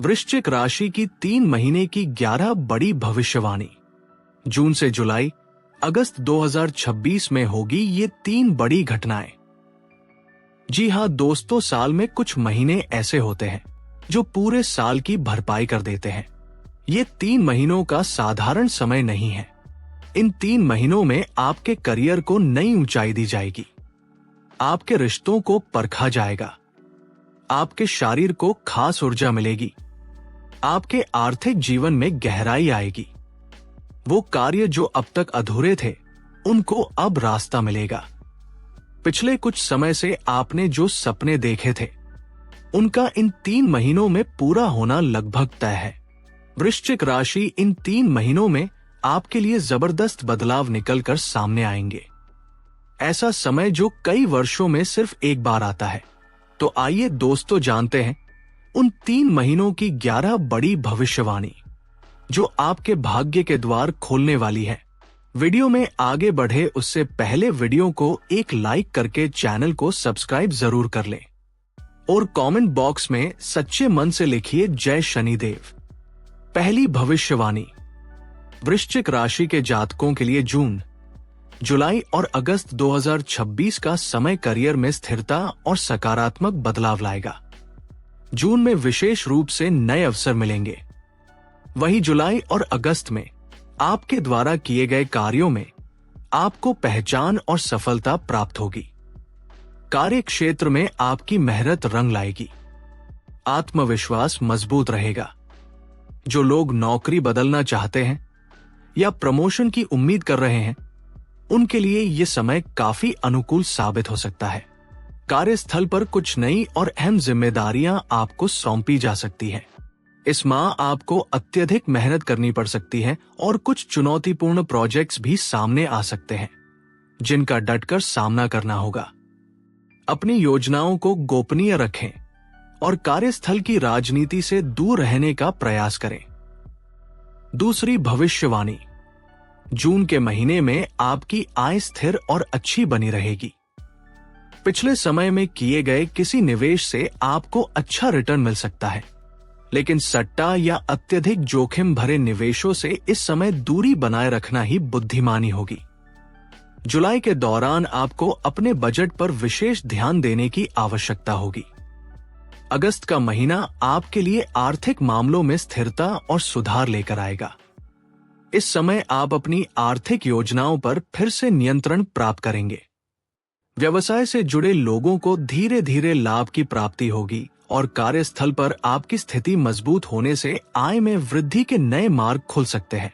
वृश्चिक राशि की 3 महीने की 11 बड़ी भविष्यवाणी। जून से जुलाई अगस्त 2026 में होगी ये 3 बड़ी घटनाएं। जी हां दोस्तों, साल में कुछ महीने ऐसे होते हैं जो पूरे साल की भरपाई कर देते हैं। ये 3 महीनों का साधारण समय नहीं है। इन 3 महीनों में आपके करियर को नई ऊंचाई दी जाएगी, आपके रिश्तों को परखा जाएगा, आपके शरीर को खास ऊर्जा मिलेगी, आपके आर्थिक जीवन में गहराई आएगी। वो कार्य जो अब तक अधूरे थे, उनको अब रास्ता मिलेगा। पिछले कुछ समय से आपने जो सपने देखे थे, उनका इन 3 महीनों में पूरा होना लगभग तय है। वृश्चिक राशि इन 3 महीनों में आपके लिए जबरदस्त बदलाव निकलकर सामने आएंगे। ऐसा समय जो कई वर्षों में सिर्फ एक बार आता है। तो आइए दोस्तों जानते हैं उन 3 महीनों की 11 बड़ी भविष्यवाणी जो आपके भाग्य के द्वार खोलने वाली है। वीडियो में आगे बढ़े उससे पहले वीडियो को एक लाइक करके चैनल को सब्सक्राइब जरूर कर लें और कमेंट बॉक्स में सच्चे मन से लिखिए जय शनिदेव। पहली भविष्यवाणी, वृश्चिक राशि के जातकों के लिए जून, जुलाई और अगस्त 2026 का समय करियर में स्थिरता और सकारात्मक बदलाव लाएगा। जून में विशेष रूप से नए अवसर मिलेंगे। वहीं जुलाई और अगस्त में आपके द्वारा किए गए कार्यों में आपको पहचान और सफलता प्राप्त होगी। कार्य क्षेत्र में आपकी मेहनत रंग लाएगी, आत्मविश्वास मजबूत रहेगा। जो लोग नौकरी बदलना चाहते हैं या प्रमोशन की उम्मीद कर रहे हैं, उनके लिए ये समय काफी अनुकूल साबित हो सकता है। कार्यस्थल पर कुछ नई और अहम जिम्मेदारियां आपको सौंपी जा सकती हैं। इस माह आपको अत्यधिक मेहनत करनी पड़ सकती है और कुछ चुनौतीपूर्ण प्रोजेक्ट्स भी सामने आ सकते हैं, जिनका डटकर सामना करना होगा। अपनी योजनाओं को गोपनीय रखें और कार्यस्थल की राजनीति से दूर रहने का प्रयास करें। दूसरी भविष्यवाणी, जून के महीने में आपकी आय स्थिर और अच्छी बनी रहेगी। पिछले समय में किए गए किसी निवेश से आपको अच्छा रिटर्न मिल सकता है, लेकिन सट्टा या अत्यधिक जोखिम भरे निवेशों से इस समय दूरी बनाए रखना ही बुद्धिमानी होगी। जुलाई के दौरान आपको अपने बजट पर विशेष ध्यान देने की आवश्यकता होगी। अगस्त का महीना आपके लिए आर्थिक मामलों में स्थिरता और सुधार लेकर आएगा। इस समय आप अपनी आर्थिक योजनाओं पर फिर से नियंत्रण प्राप्त करेंगे। व्यवसाय से जुड़े लोगों को धीरे धीरे लाभ की प्राप्ति होगी और कार्यस्थल पर आपकी स्थिति मजबूत होने से आय में वृद्धि के नए मार्ग खुल सकते हैं।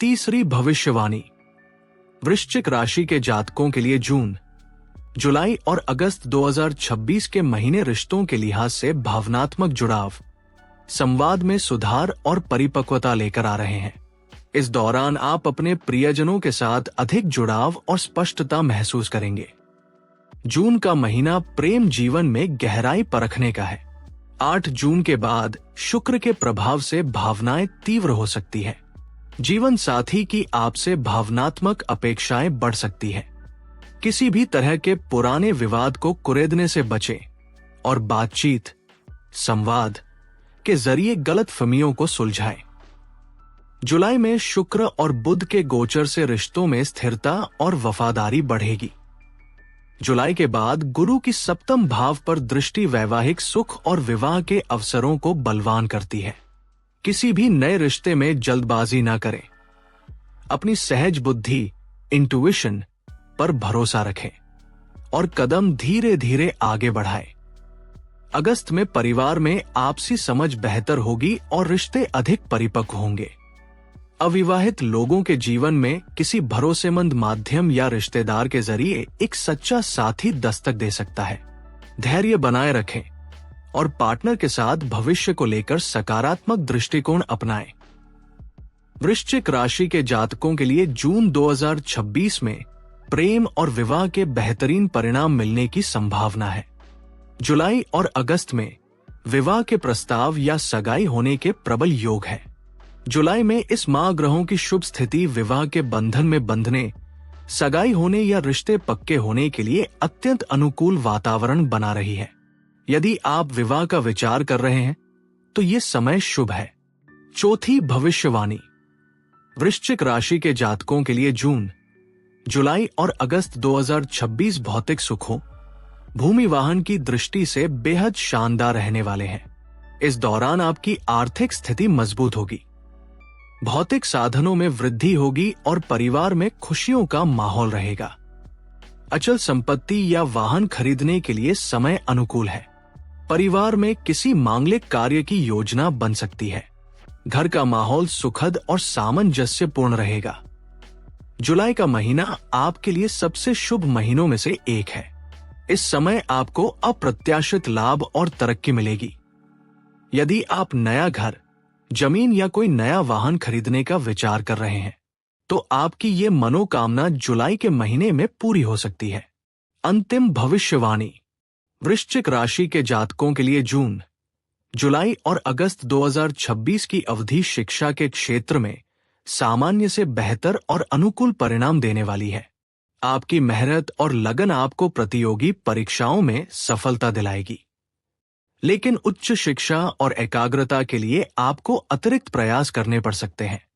तीसरी भविष्यवाणी, वृश्चिक राशि के जातकों के लिए जून, जुलाई और अगस्त 2026 के महीने रिश्तों के लिहाज से भावनात्मक जुड़ाव, संवाद में सुधार और परिपक्वता लेकर आ रहे हैं। इस दौरान आप अपने प्रियजनों के साथ अधिक जुड़ाव और स्पष्टता महसूस करेंगे। जून का महीना प्रेम जीवन में गहराई परखने का है। 8 जून के बाद शुक्र के प्रभाव से भावनाएं तीव्र हो सकती है। जीवन साथी की आपसे भावनात्मक अपेक्षाएं बढ़ सकती है। किसी भी तरह के पुराने विवाद को कुरेदने से बचें और बातचीत, संवाद के जरिए गलतफहमियों को सुलझाएं। जुलाई में शुक्र और बुध के गोचर से रिश्तों में स्थिरता और वफादारी बढ़ेगी। जुलाई के बाद गुरु की सप्तम भाव पर दृष्टि वैवाहिक सुख और विवाह के अवसरों को बलवान करती है। किसी भी नए रिश्ते में जल्दबाजी ना करें। अपनी सहज बुद्धि, इंट्यूशन पर भरोसा रखें और कदम धीरे धीरे आगे बढ़ाएं। अगस्त में परिवार में आपसी समझ बेहतर होगी और रिश्ते अधिक परिपक्व होंगे। अविवाहित लोगों के जीवन में किसी भरोसेमंद माध्यम या रिश्तेदार के जरिए एक सच्चा साथी दस्तक दे सकता है। धैर्य बनाए रखें और पार्टनर के साथ भविष्य को लेकर सकारात्मक दृष्टिकोण अपनाएं। वृश्चिक राशि के जातकों के लिए जून 2026 में प्रेम और विवाह के बेहतरीन परिणाम मिलने की संभावना है। जुलाई और अगस्त में विवाह के प्रस्ताव या सगाई होने के प्रबल योग है। जुलाई में इस माह ग्रहों की शुभ स्थिति विवाह के बंधन में बंधने, सगाई होने या रिश्ते पक्के होने के लिए अत्यंत अनुकूल वातावरण बना रही है। यदि आप विवाह का विचार कर रहे हैं तो ये समय शुभ है। चौथी भविष्यवाणी, वृश्चिक राशि के जातकों के लिए जून, जुलाई और अगस्त 2026 भौतिक सुखों, भूमि वाहन की दृष्टि से बेहद शानदार रहने वाले हैं। इस दौरान आपकी आर्थिक स्थिति मजबूत होगी, भौतिक साधनों में वृद्धि होगी और परिवार में खुशियों का माहौल रहेगा। अचल संपत्ति या वाहन खरीदने के लिए समय अनुकूल है। परिवार में किसी मांगलिक कार्य की योजना बन सकती है। घर का माहौल सुखद और सामंजस्यपूर्ण रहेगा। जुलाई का महीना आपके लिए सबसे शुभ महीनों में से एक है। इस समय आपको अप्रत्याशित लाभ और तरक्की मिलेगी। यदि आप नया घर, जमीन या कोई नया वाहन खरीदने का विचार कर रहे हैं, तो आपकी ये मनोकामना जुलाई के महीने में पूरी हो सकती है। अंतिम भविष्यवाणी, वृश्चिक राशि के जातकों के लिए जून, जुलाई और अगस्त 2026 की अवधि शिक्षा के क्षेत्र में सामान्य से बेहतर और अनुकूल परिणाम देने वाली है। आपकी मेहनत और लगन आपको प्रतियोगी परीक्षाओं में सफलता दिलाएगी, लेकिन उच्च शिक्षा और एकाग्रता के लिए आपको अतिरिक्त प्रयास करने पड़ सकते हैं।